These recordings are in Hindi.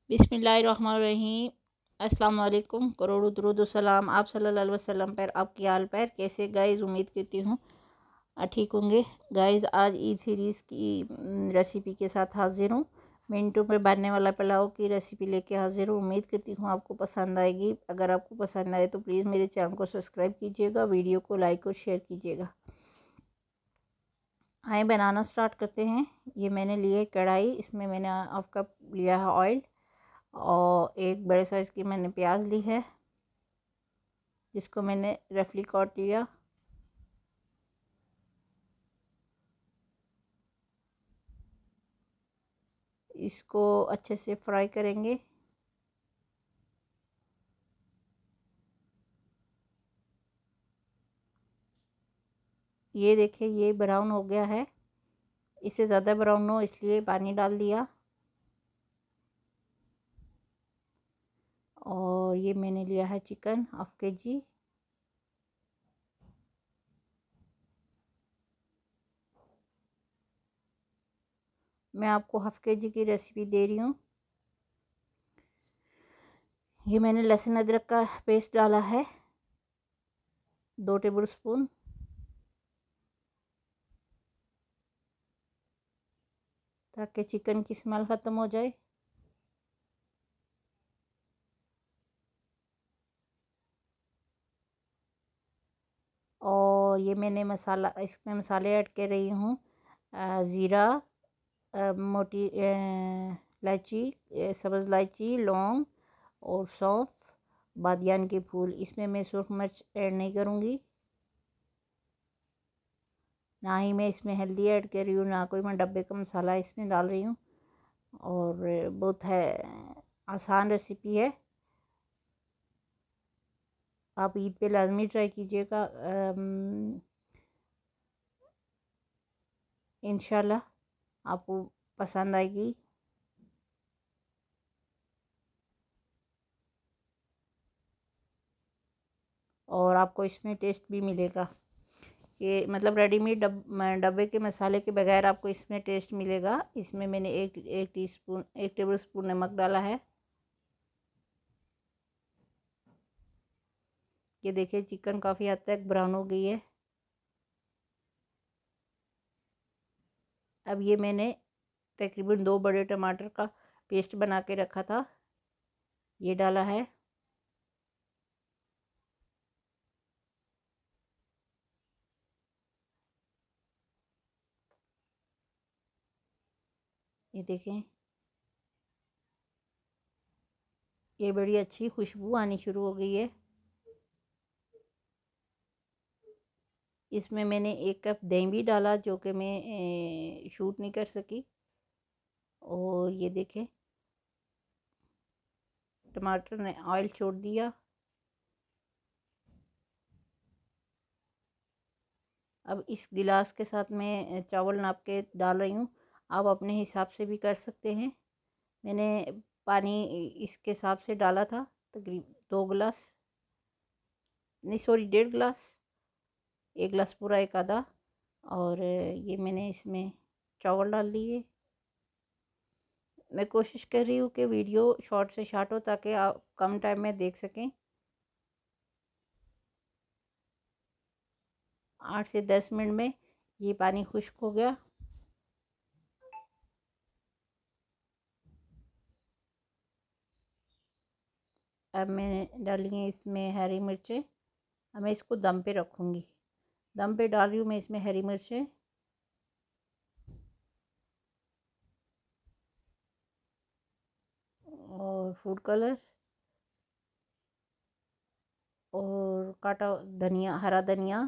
बिस्मिल्लाहिर्रहमानिर्रहीम। अस्सलाम वालेकुम, करोड़ों दुरूद व सलाम आप सल्लल्लाहु अलैहि वसल्लम पर। आपकी हाल पर कैसे गाइस? उम्मीद करती हूँ ठीक होंगे। गाइस आज ईद सीरीज़ की रेसिपी के साथ हाजिर हूँ। मिनटों में बनने वाला पुलाव की रेसिपी लेके हाजिर हूँ। उम्मीद करती हूँ आपको पसंद आएगी। अगर आपको पसंद आए तो प्लीज़ मेरे चैनल को सब्सक्राइब कीजिएगा, वीडियो को लाइक और शेयर कीजिएगा। आए बनाना स्टार्ट करते हैं। ये मैंने लिए कढ़ाई, इसमें मैंने हाफ कप लिया है ऑयल और एक बड़े साइज़ की मैंने प्याज ली है जिसको मैंने रफली काट लिया। इसको अच्छे से फ्राई करेंगे। ये देखिए ये ब्राउन हो गया है, इससे ज़्यादा ब्राउन हो इसलिए पानी डाल दिया। और ये मैंने लिया है चिकन हाफ केजी। मैं आपको हाफ केजी की रेसिपी दे रही हूँ। ये मैंने लहसुन अदरक का पेस्ट डाला है 2 टेबल स्पून। ताकि चिकन की स्मेल ख़त्म हो जाए। और ये मैंने मसाला, इसमें मसाले ऐड कर रही हूँ। ज़ीरा, मोटी इलायची, सब्ज़ इलायची, लौंग और सौंफ, बादियान के फूल। इसमें मैं सूरख मिर्च ऐड नहीं करूँगी, ना ही मैं इसमें हल्दी ऐड कर रही हूँ, ना कोई मैं डब्बे का मसाला इसमें डाल रही हूँ। और बहुत है आसान रेसिपी है, आप ईद पे लाजमी ट्राई कीजिएगा। इंशाल्लाह आपको पसंद आएगी। और आपको इसमें टेस्ट भी मिलेगा। ये मतलब रेडीमेड डब्बे के मसाले के बगैर आपको इसमें टेस्ट मिलेगा। इसमें मैंने एक टेबल स्पून नमक डाला है। ये देखिए चिकन काफ़ी हद तक ब्राउन हो गई है। अब ये मैंने तकरीबन 2 बड़े टमाटर का पेस्ट बना के रखा था, ये डाला है। ये देखें ये बड़ी अच्छी खुशबू आनी शुरू हो गई है। इसमें मैंने 1 कप दही भी डाला जो कि मैं शूट नहीं कर सकी। और ये देखें टमाटर ने ऑयल छोड़ दिया। अब इस गिलास के साथ मैं चावल नाप के डाल रही हूँ। आप अपने हिसाब से भी कर सकते हैं। मैंने पानी इसके हिसाब से डाला था, तकरीबन 2 गिलास, नहीं सॉरी 1.5 गिलास, 1 गिलास पूरा, एक आधा। और ये मैंने इसमें चावल डाल दिए। मैं कोशिश कर रही हूँ कि वीडियो शॉर्ट से शॉर्ट हो ताकि आप कम टाइम में देख सकें। 8 से 10 मिनट में ये पानी खुश्क हो गया। अब मैंने डाली हैं इसमें हरी मिर्चें। अब मैं इसको दम पे रखूँगी। दम पे डाल रही हूँ मैं इसमें हरी मिर्चें। और फूड कलर और काटा धनिया, हरा धनिया,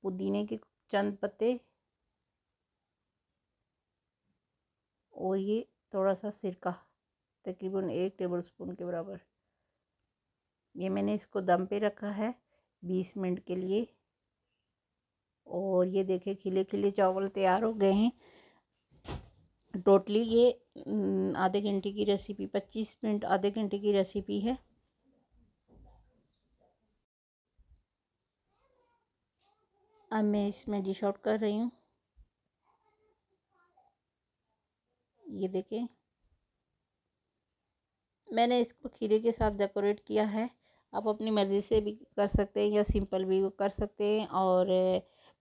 पुदीने के चंद पत्ते और ये थोड़ा सा सिरका, तकरीबन 1 टेबल स्पून के बराबर। ये मैंने इसको दम पे रखा है 20 मिनट के लिए। और ये देखिए खिले खिले चावल तैयार हो गए हैं। टोटली ये आधे घंटे की रेसिपी, 25 मिनट आधे घंटे की रेसिपी है। अब मैं इसमें डिश आउट कर रही हूँ। ये देखें मैंने इसको खीरे के साथ डेकोरेट किया है। आप अपनी मर्ज़ी से भी कर सकते हैं या सिंपल भी कर सकते हैं। और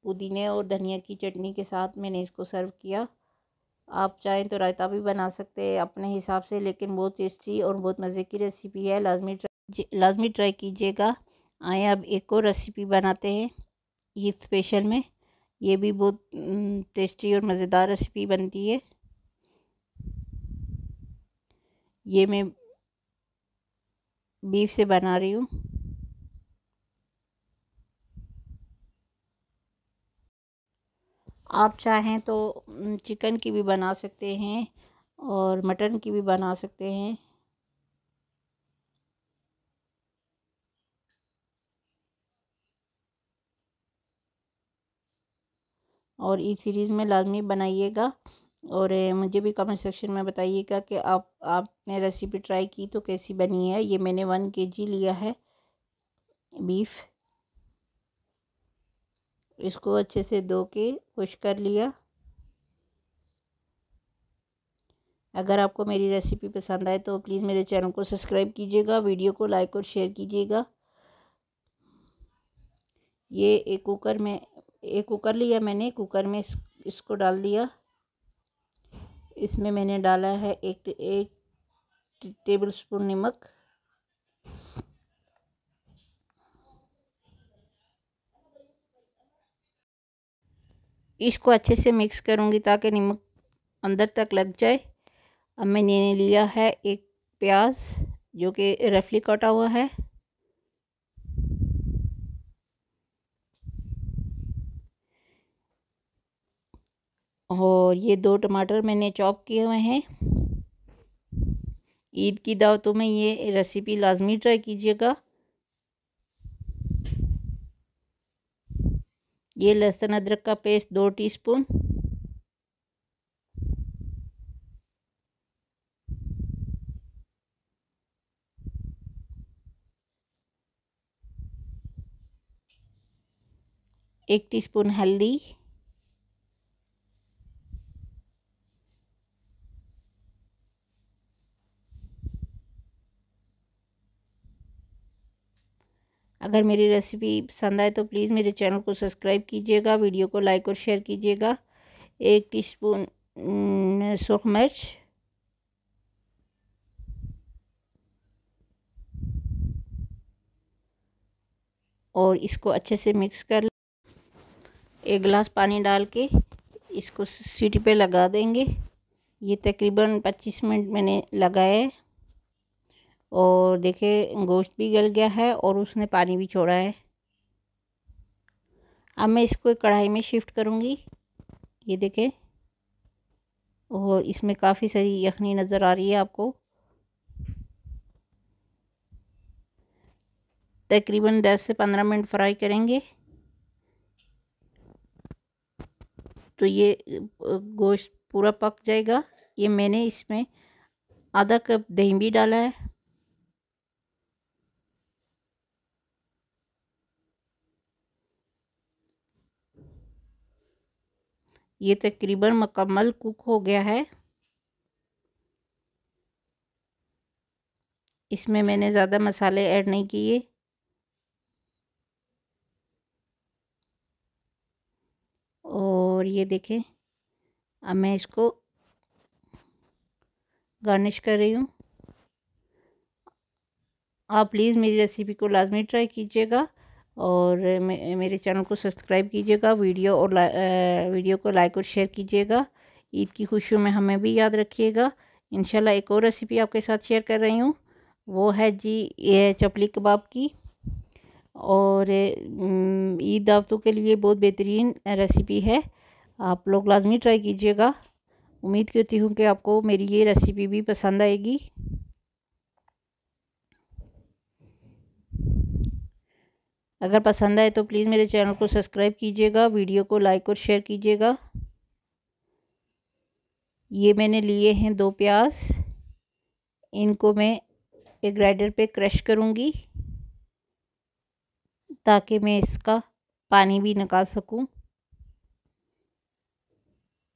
पुदीने और धनिया की चटनी के साथ मैंने इसको सर्व किया। आप चाहें तो रायता भी बना सकते हैं अपने हिसाब से, लेकिन बहुत टेस्टी और बहुत मज़े की रेसिपी है। लाजमी ट्राई कीजिएगा। आए अब एक और रेसिपी बनाते हैं ईद स्पेशल में। ये भी बहुत टेस्टी और मज़ेदार रेसिपी बनती है। ये मैं बीफ से बना रही हूँ। आप चाहें तो चिकन की भी बना सकते हैं और मटन की भी बना सकते हैं। और इस सीरीज़ में लाजमी बनाइएगा। और मुझे भी कमेंट सेक्शन में बताइएगा कि आपने रेसिपी ट्राई की तो कैसी बनी है। ये मैंने 1 kg लिया है बीफ। इसको अच्छे से धो के वॉश कर लिया। अगर आपको मेरी रेसिपी पसंद आए तो प्लीज़ मेरे चैनल को सब्सक्राइब कीजिएगा, वीडियो को लाइक और शेयर कीजिएगा। ये एक कुकर लिया मैंने। कुकर में इसको डाल दिया। इसमें मैंने डाला है एक टेबल स्पून नमक। इसको अच्छे से मिक्स करूँगी ताकि नमक अंदर तक लग जाए। अब मैंने लिया है एक प्याज जो कि रफली कटा हुआ है। और ये 2 टमाटर मैंने चॉप किए हुए हैं। ईद की दावतों में ये रेसिपी लाजमी ट्राई कीजिएगा। ये लहसुन अदरक का पेस्ट 2 टीस्पून। एक टीस्पून हल्दी। अगर मेरी रेसिपी पसंद आए तो प्लीज़ मेरे चैनल को सब्सक्राइब कीजिएगा, वीडियो को लाइक और शेयर कीजिएगा। 1 टीस्पून सूख मिर्च। और इसको अच्छे से मिक्स कर 1 गिलास पानी डाल के इसको सीटी पे लगा देंगे। ये तकरीबन 25 मिनट मैंने लगाया है। और देखिए गोश्त भी गल गया है और उसने पानी भी छोड़ा है। अब मैं इसको कढ़ाई में शिफ्ट करूँगी। ये देखें, और इसमें काफ़ी सारी यखनी नज़र आ रही है आपको। तकरीबन 10 से 15 मिनट फ्राई करेंगे तो ये गोश्त पूरा पक जाएगा। ये मैंने इसमें आधा कप दही भी डाला है। ये तकरीबन मुकम्मल कुक हो गया है। इसमें मैंने ज़्यादा मसाले ऐड नहीं किए। और ये देखें, अब मैं इसको गार्निश कर रही हूँ। आप प्लीज़ मेरी रेसिपी को लाजमी ट्राई कीजिएगा और मेरे चैनल को सब्सक्राइब कीजिएगा। वीडियो को लाइक और शेयर कीजिएगा। ईद की खुशियों में हमें भी याद रखिएगा। इंशाल्लाह एक और रेसिपी आपके साथ शेयर कर रही हूँ, वो है जी ये चपली कबाब की। और ईद दावतों के लिए बहुत बेहतरीन रेसिपी है। आप लोग लाजमी ट्राई कीजिएगा। उम्मीद करती हूँ कि आपको मेरी ये रेसिपी भी पसंद आएगी। अगर पसंद आए तो प्लीज़ मेरे चैनल को सब्सक्राइब कीजिएगा, वीडियो को लाइक और शेयर कीजिएगा। ये मैंने लिए हैं 2 प्याज। इनको मैं एक ग्राइंडर पे क्रश करूँगी ताकि मैं इसका पानी भी निकाल सकूँ।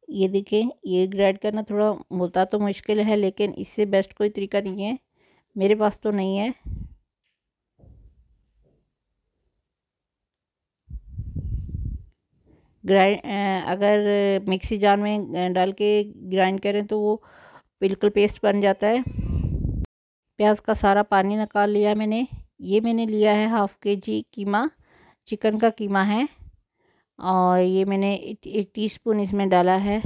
ये देखें, ये ग्राइंड करना थोड़ा होता तो मुश्किल है, लेकिन इससे बेस्ट कोई तरीका नहीं है। मेरे पास तो नहीं है। अगर मिक्सी जार में डाल के ग्राइंड करें तो वो बिल्कुल पेस्ट बन जाता है। प्याज का सारा पानी निकाल लिया मैंने। ये मैंने लिया है 1/2 kg कीमा, चिकन का कीमा है। और ये मैंने 1 टीस्पून इसमें डाला है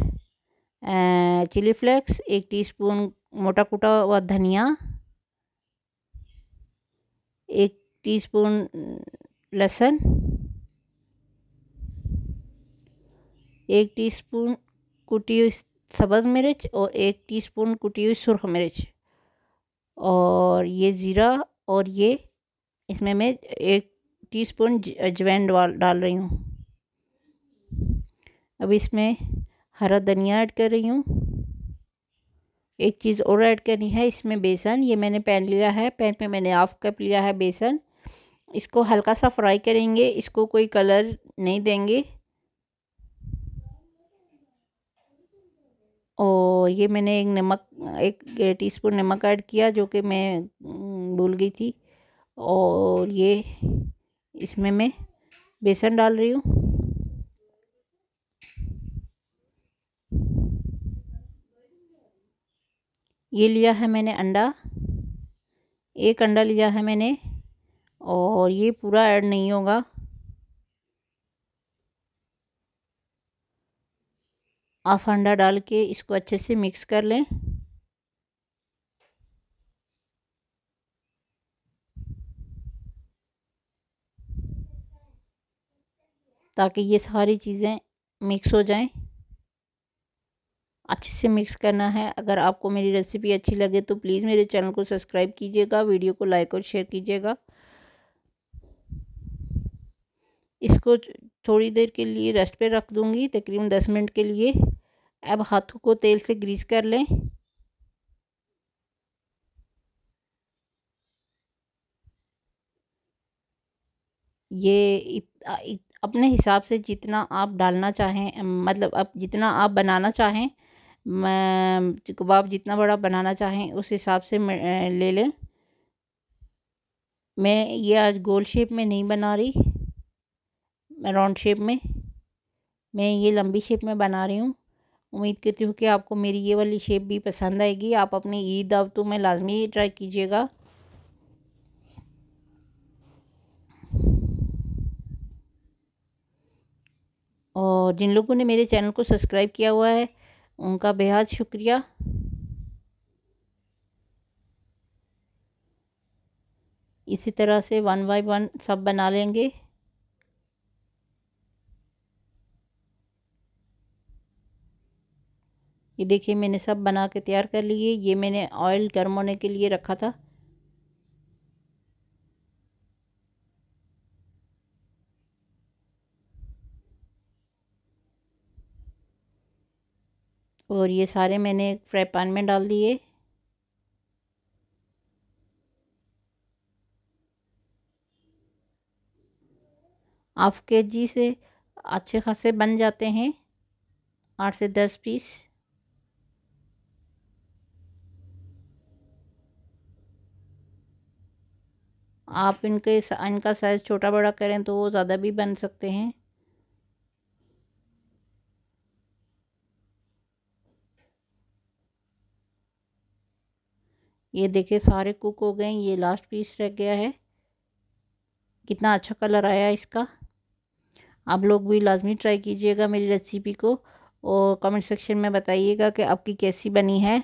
चिली फ्लेक्स, 1 टीस्पून मोटा कुटा हुआ धनिया, 1 टीस्पून लहसुन, 1 टीस्पून कुटी हुई सब्ज़ मिर्च और 1 टीस्पून कुटी हुई सुरख मिर्च, और ये ज़ीरा, और ये इसमें मैं 1 टीस्पून अजवाइन डाल रही हूँ। अब इसमें हरा धनिया ऐड कर रही हूँ। एक चीज़ और ऐड करनी है इसमें, बेसन। ये मैंने पैन लिया है, पैन पे मैंने 1/2 कप लिया है बेसन। इसको हल्का सा फ्राई करेंगे, इसको कोई कलर नहीं देंगे। और ये मैंने एक टीस्पून नमक ऐड किया, जो कि मैं भूल गई थी। और ये इसमें मैं बेसन डाल रही हूँ। ये लिया है मैंने अंडा, 1 अंडा लिया है मैंने, और ये पूरा ऐड नहीं होगा। हाफ अंडा डाल के इसको अच्छे से मिक्स कर लें। ताकि ये सारी चीज़ें मिक्स हो जाएं। अच्छे से मिक्स करना है। अगर आपको मेरी रेसिपी अच्छी लगे तो प्लीज़ मेरे चैनल को सब्सक्राइब कीजिएगा, वीडियो को लाइक और शेयर कीजिएगा। इसको थोड़ी देर के लिए रेस्ट पे रख दूँगी, तकरीबन 10 मिनट के लिए। अब हाथों को तेल से ग्रीस कर लें। ये अपने हिसाब से जितना आप डालना चाहें, मतलब अब जितना आप बनाना चाहें, कबाब जितना बड़ा बनाना चाहें उस हिसाब से ले लें। मैं ये आज गोल शेप में नहीं बना रही, राउंड शेप में, मैं ये लंबी शेप में बना रही हूँ। उम्मीद करती हूँ कि आपको मेरी ये वाली शेप भी पसंद आएगी। आप अपनी ईद दावतों में लाजमी ट्राई कीजिएगा। और जिन लोगों ने मेरे चैनल को सब्सक्राइब किया हुआ है उनका बेहद शुक्रिया। इसी तरह से 1 बाय 1 सब बना लेंगे। ये देखिए मैंने सब बना के तैयार कर लिए। ये मैंने ऑयल गर्म होने के लिए रखा था। और ये सारे मैंने फ्राई पैन में डाल दिए। हाफ kg से अच्छे खासे बन जाते हैं, 8 से 10 पीस। आप इनका साइज़ छोटा बड़ा करें तो वो ज़्यादा भी बन सकते हैं। ये देखिए सारे कुक हो गए। ये लास्ट पीस रह गया है। कितना अच्छा कलर आया इसका। आप लोग भी लाजमी ट्राई कीजिएगा मेरी रेसिपी को, और कमेंट सेक्शन में बताइएगा कि आपकी कैसी बनी है।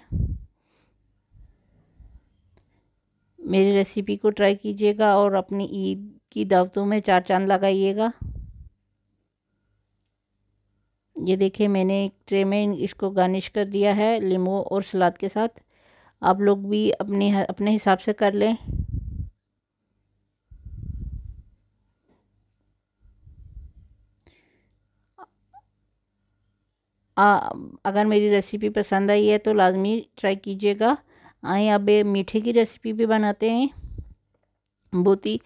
मेरी रेसिपी को ट्राई कीजिएगा और अपनी ईद की दावतों में 4 चांद लगाइएगा। ये देखिए मैंने एक ट्रे में इसको गार्निश कर दिया है लीमू और सलाद के साथ। आप लोग भी अपने हिसाब से कर लें। अगर मेरी रेसिपी पसंद आई है तो लाजमी ट्राई कीजिएगा। आए अब मीठे की रेसिपी भी बनाते हैं। बहुत ही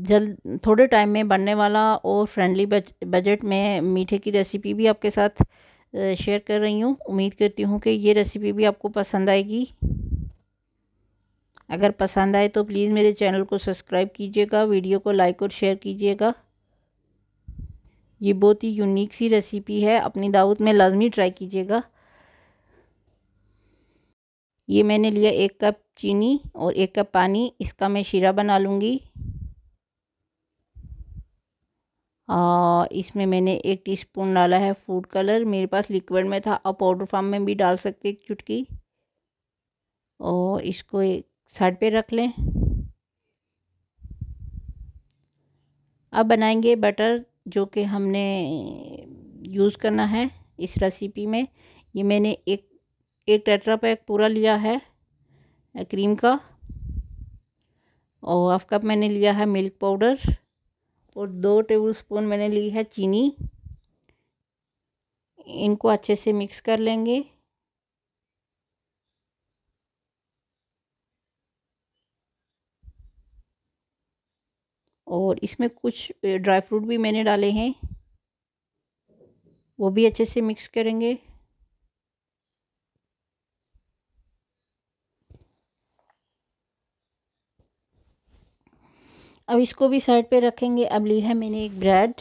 जल्द थोड़े टाइम में बनने वाला और फ्रेंडली बजट में मीठे की रेसिपी भी आपके साथ शेयर कर रही हूँ। उम्मीद करती हूँ कि ये रेसिपी भी आपको पसंद आएगी। अगर पसंद आए तो प्लीज़ मेरे चैनल को सब्सक्राइब कीजिएगा, वीडियो को लाइक और शेयर कीजिएगा। ये बहुत ही यूनिक सी रेसिपी है, अपनी दावत में लाजमी ट्राई कीजिएगा। ये मैंने लिया 1 कप चीनी और 1 कप पानी, इसका मैं शीरा बना लूँगी। इसमें मैंने 1 टीस्पून डाला है फूड कलर, मेरे पास लिक्विड में था, आप पाउडर फॉर्म में भी डाल सकते हैं 1 चुटकी। और इसको एक साइड पे रख लें। अब बनाएंगे बटर, जो कि हमने यूज़ करना है इस रेसिपी में। ये मैंने एक टेट्रा पैक पूरा लिया है क्रीम का, और हाफ कप मैंने लिया है मिल्क पाउडर, और 2 टेबलस्पून मैंने ली है चीनी। इनको अच्छे से मिक्स कर लेंगे। और इसमें कुछ ड्राई फ्रूट भी मैंने डाले हैं, वो भी अच्छे से मिक्स करेंगे। अब इसको भी साइड पे रखेंगे। अब ली है मैंने एक ब्रेड,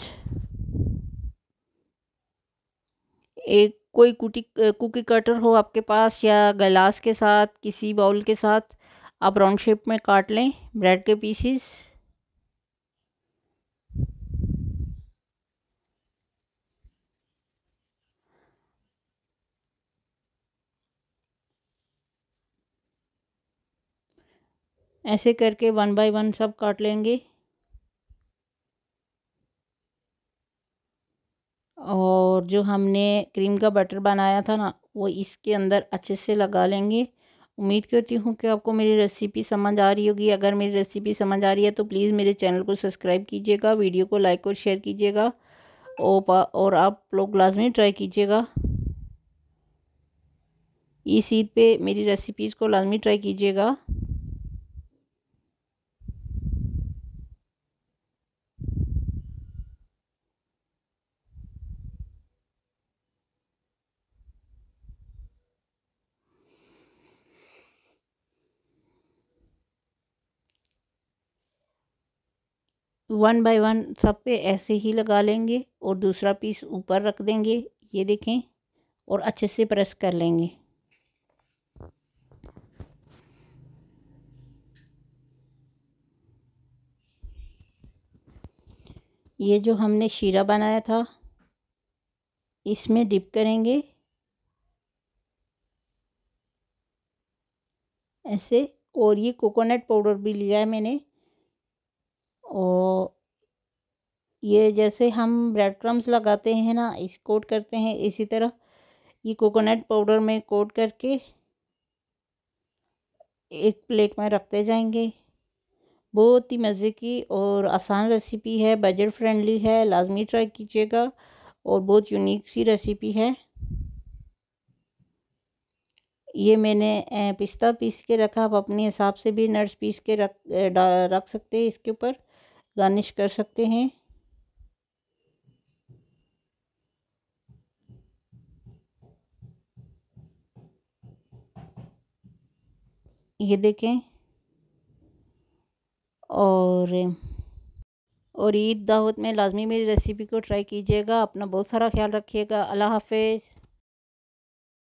एक कोई कुकी कटर हो आपके पास, या गिलास के साथ, किसी बाउल के साथ आप राउंड शेप में काट लें ब्रेड के पीसीस। ऐसे करके 1 बाय 1 सब काट लेंगे। और जो हमने क्रीम का बटर बनाया था ना, वो इसके अंदर अच्छे से लगा लेंगे। उम्मीद करती हूँ कि आपको मेरी रेसिपी समझ आ रही होगी। अगर मेरी रेसिपी समझ आ रही है तो प्लीज़ मेरे चैनल को सब्सक्राइब कीजिएगा, वीडियो को लाइक और शेयर कीजिएगा, और आप लोग लाजमी ट्राई कीजिएगा। इस ईद पे मेरी रेसिपीज़ को लाजमी ट्राई कीजिएगा। वन बाय वन सब पे ऐसे ही लगा लेंगे, और दूसरा पीस ऊपर रख देंगे, ये देखें, और अच्छे से प्रेस कर लेंगे। ये जो हमने शीरा बनाया था इसमें डिप करेंगे ऐसे। और ये कोकोनट पाउडर भी लिया है मैंने, और ये जैसे हम ब्रेड क्रम्स लगाते हैं ना, इस कोट करते हैं, इसी तरह ये कोकोनट पाउडर में कोट करके एक प्लेट में रखते जाएंगे। बहुत ही मज़े की और आसान रेसिपी है, बजट फ्रेंडली है, लाजमी ट्राई कीजिएगा, और बहुत यूनिक सी रेसिपी है। ये मैंने पिस्ता पीस के रखा, आप अपने हिसाब से भी नट्स पीस के रख सकते हैं, इसके ऊपर गार्निश कर सकते हैं। ये देखें। और ईद दावत में लाजमी मेरी रेसिपी को ट्राई कीजिएगा। अपना बहुत सारा ख्याल रखिएगा। अल्लाह हाफिज़।